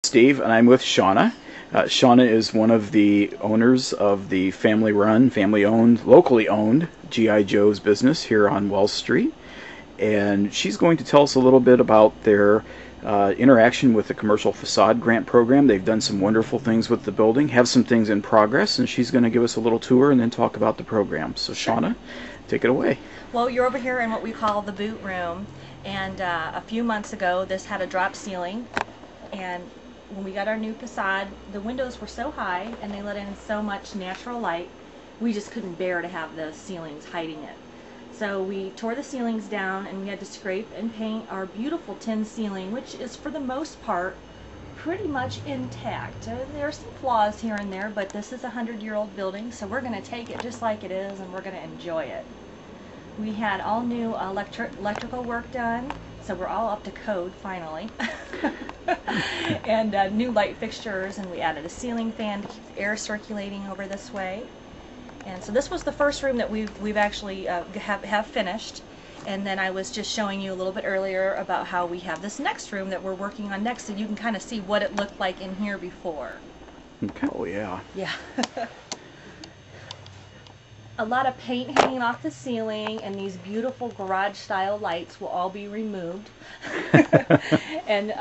Steve, and I'm with Shawna. Shawna is one of the owners of the family-run, family-owned, locally owned G.I. Joe's business here on Wells Street. And she's going to tell us a little bit about their interaction with the commercial facade grant program. They've done some wonderful things with the building, have some things in progress, and she's going to give us a little tour and then talk about the program. So Shawna, take it away. Well, you're over here in what we call the boot room, and a few months ago this had a drop ceiling, and when we got our new facade, the windows were so high and they let in so much natural light, we just couldn't bear to have the ceilings hiding it. So we tore the ceilings down and we had to scrape and paint our beautiful tin ceiling, which is for the most part pretty much intact. There are some flaws here and there, but this is a 100-year-old building, so we're going to take it just like it is and we're going to enjoy it. We had all new electrical work done, so we're all up to code finally. And new light fixtures, and we added a ceiling fan to keep the air circulating over this way. And so this was the first room that we've actually have finished. And then I was just showing you a little bit earlier about how we have this next room that we're working on next, so you can kind of see what it looked like in here before. Okay. Oh yeah. Yeah. A lot of paint hanging off the ceiling, and these beautiful garage style lights will all be removed. And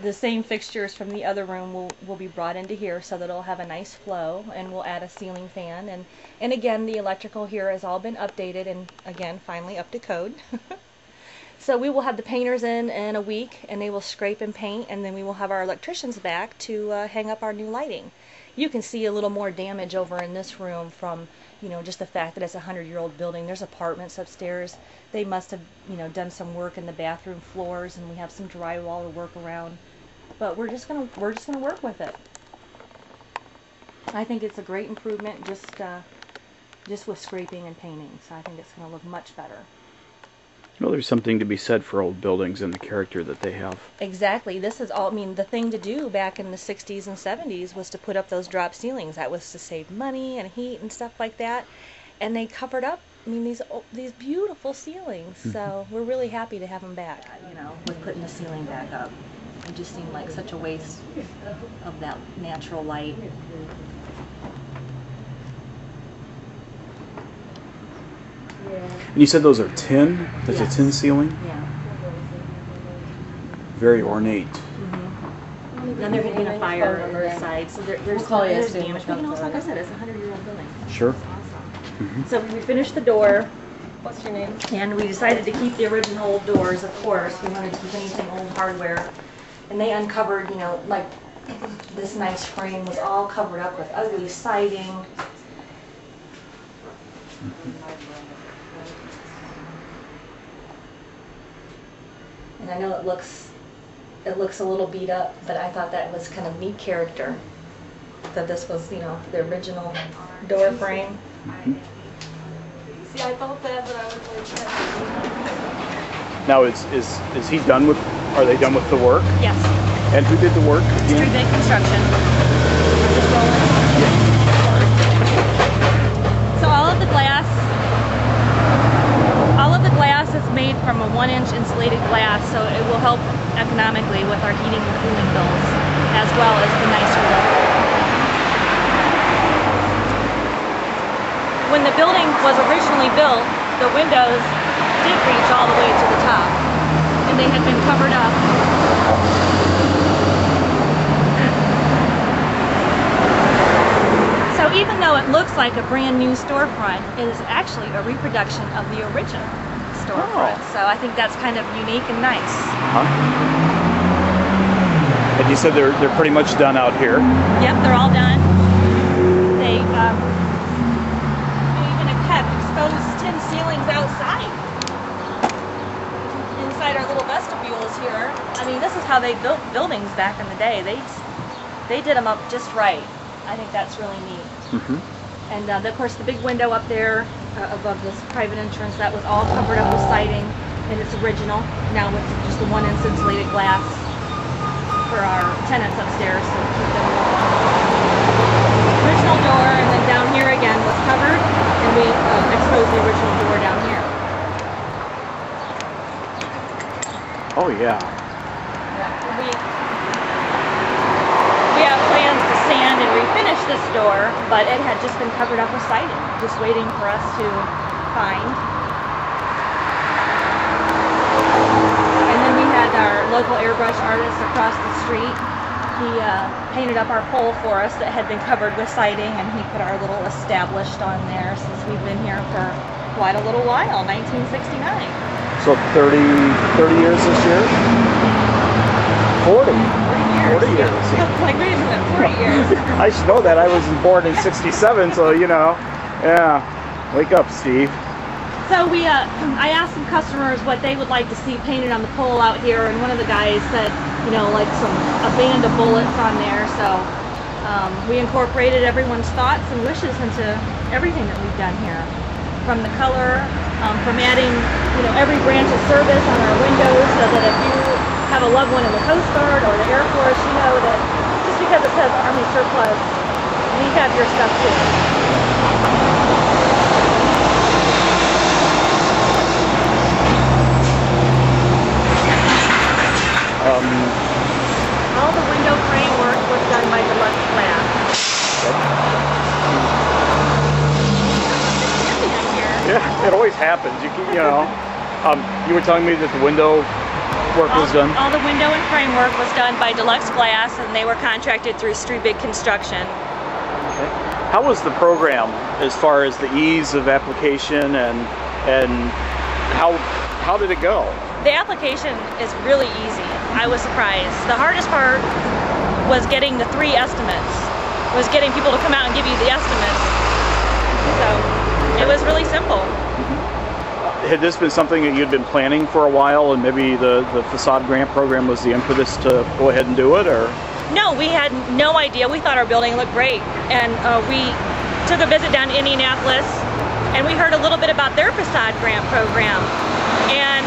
the same fixtures from the other room will be brought into here so that it'll have a nice flow, and we'll add a ceiling fan. And again, the electrical here has all been updated and again finally up to code. So we will have the painters in a week, and they will scrape and paint, and then we will have our electricians back to hang up our new lighting. You can see a little more damage over in this room from, you know, just the fact that it's a 100-year-old building. There's apartments upstairs. They must have, you know, done some work in the bathroom floors, and we have some drywall to work around. But we're just gonna work with it. I think it's a great improvement just with scraping and painting. So I think it's gonna look much better. Well, there's something to be said for old buildings and the character that they have. Exactly. This is all, I mean, the thing to do back in the 60s and 70s was to put up those drop ceilings. That was to save money and heat and stuff like that. And they covered up, I mean, these beautiful ceilings. So we're really happy to have them back, you know, with putting the ceiling back up. It just seemed like such a waste of that natural light. And you said those are tin? That's Yes. a tin ceiling? Yeah. Very ornate. And there had been a fire on the side, so there's damage. But you know, like I said, it's a 100-year-old building. Sure. Awesome. So we finished the door. What's your name? And we decided to keep the original old doors, of course. We wanted to keep anything old hardware. And they uncovered, you know, like this nice frame was all covered up with ugly siding. And I know it looks a little beat up, but I thought that was kind of neat character. That this was, you know, the original door frame. See, I thought that, but I was like, Now, is he done with? Are they done with the work? Yes. And who did the work? Street Big Construction. Just rolling. So all of the glass is made from a 1-inch insulated glass, so it will help economically with our heating and cooling bills, as well as the nicer look. When the building was originally built, the windows did reach all the way to the top, and they had been covered up. So even though it looks like a brand new storefront, it is actually a reproduction of the original storefront. Oh. So I think that's kind of unique and nice. And you said they're pretty much done out here. Yep, they're all done. They even have exposed tin ceilings outside. Inside our little vestibules here. I mean, this is how they built buildings back in the day. They did them up just right. I think that's really neat. And of course, the big window up there above this private entrance, that was all covered up with siding, and it's original. Now with just the 1-inch insulated glass for our tenants upstairs. So keep them warm. Original door, and then down here again was covered, and we exposed the original door down here. Oh yeah. Yeah. this door, but it had just been covered up with siding, just waiting for us to find. And then we had our local airbrush artist across the street. He painted up our pole for us that had been covered with siding, and he put our little established on there since we've been here for quite a little while, 1969. So 30 years this year? 40. 40 years. Like, wait a minute, 40 years. I should know that. I was born in 67, so you know. Yeah. Wake up, Steve. So I asked some customers what they would like to see painted on the pole out here, and one of the guys said, you know, like a band of bullets on there. So we incorporated everyone's thoughts and wishes into everything that we've done here, from the color, from adding, you know, every branch of service on our windows, so that if you have a loved one in the Coast Guard or the Air Force, you know that just because it says Army Surplus, we have your stuff too. All the window framework was done by Deluxe Glass. Yeah, it always happens. You know, you were telling me that the window work was done. All the window and framework was done by Deluxe Glass, and they were contracted through Street Big Construction. Okay. How was the program as far as the ease of application and how did it go? The application is really easy. I was surprised. The hardest part was getting the 3 estimates, was getting people to come out and give you the estimates. So it was really simple. Had this been something that you'd been planning for a while, and maybe the facade grant program was the impetus to go ahead and do it, or? No, we had no idea. We thought our building looked great, and we took a visit down to Indianapolis, and we heard a little bit about their facade grant program. And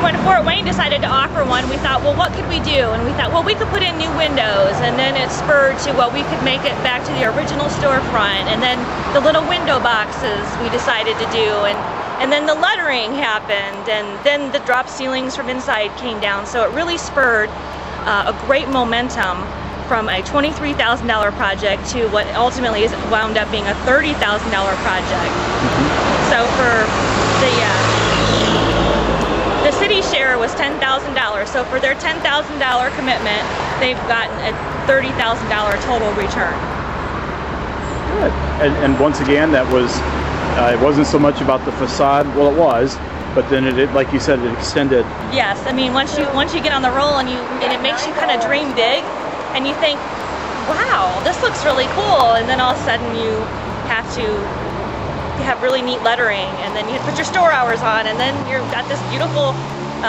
when Fort Wayne decided to offer one, we thought, well, what could we do? And we thought, well, we could put in new windows, and then it spurred to, well, we could make it back to the original storefront, and then the little window boxes we decided to do, and then the lettering happened, and then the drop ceilings from inside came down. So it really spurred a great momentum from a $23,000 project to what ultimately is wound up being a $30,000 project. So for the city share was $10,000. So for their $10,000 commitment, they've gotten a $30,000 total return. Good. And once again, that was it wasn't so much about the facade. Well, it was, but then it, like you said, it extended. Yes, I mean, once you get on the roll and it makes you kind of dream big, and you think, wow, this looks really cool, and then all of a sudden you have to have really neat lettering, and then you have to put your store hours on, and then you've got this beautiful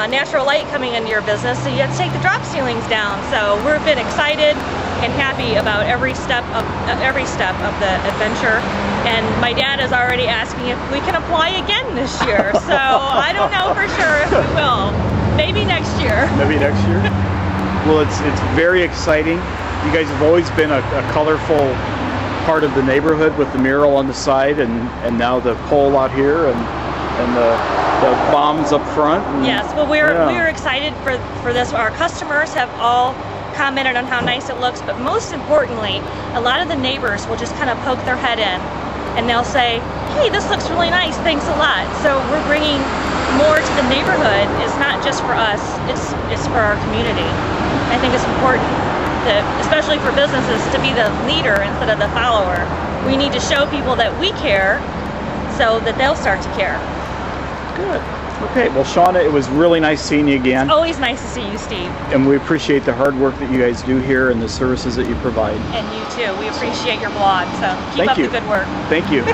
natural light coming into your business, so you have to take the drop ceilings down. So we've been excited and happy about every step of the adventure, and my dad is already asking if we can apply again this year. So I don't know for sure if we will. Maybe next year. Maybe next year. Well, it's very exciting. You guys have always been a colorful part of the neighborhood with the mural on the side, and now the pole out here, and the bombs up front. Yes, well, we're excited for this. Our customers have all commented on how nice it looks, but most importantly, a lot of the neighbors will just kind of poke their head in, and they'll say, hey, this looks really nice, thanks a lot. So we're bringing more to the neighborhood. It's not just for us, it's for our community. I think it's important, especially for businesses, to be the leader instead of the follower. We need to show people that we care so that they'll start to care. Good. Okay, well, Shawna, it was really nice seeing you again. It's always nice to see you, Steve. And we appreciate the hard work that you guys do here and the services that you provide. And you too. We appreciate your blog, so keep up the good work. Thank you.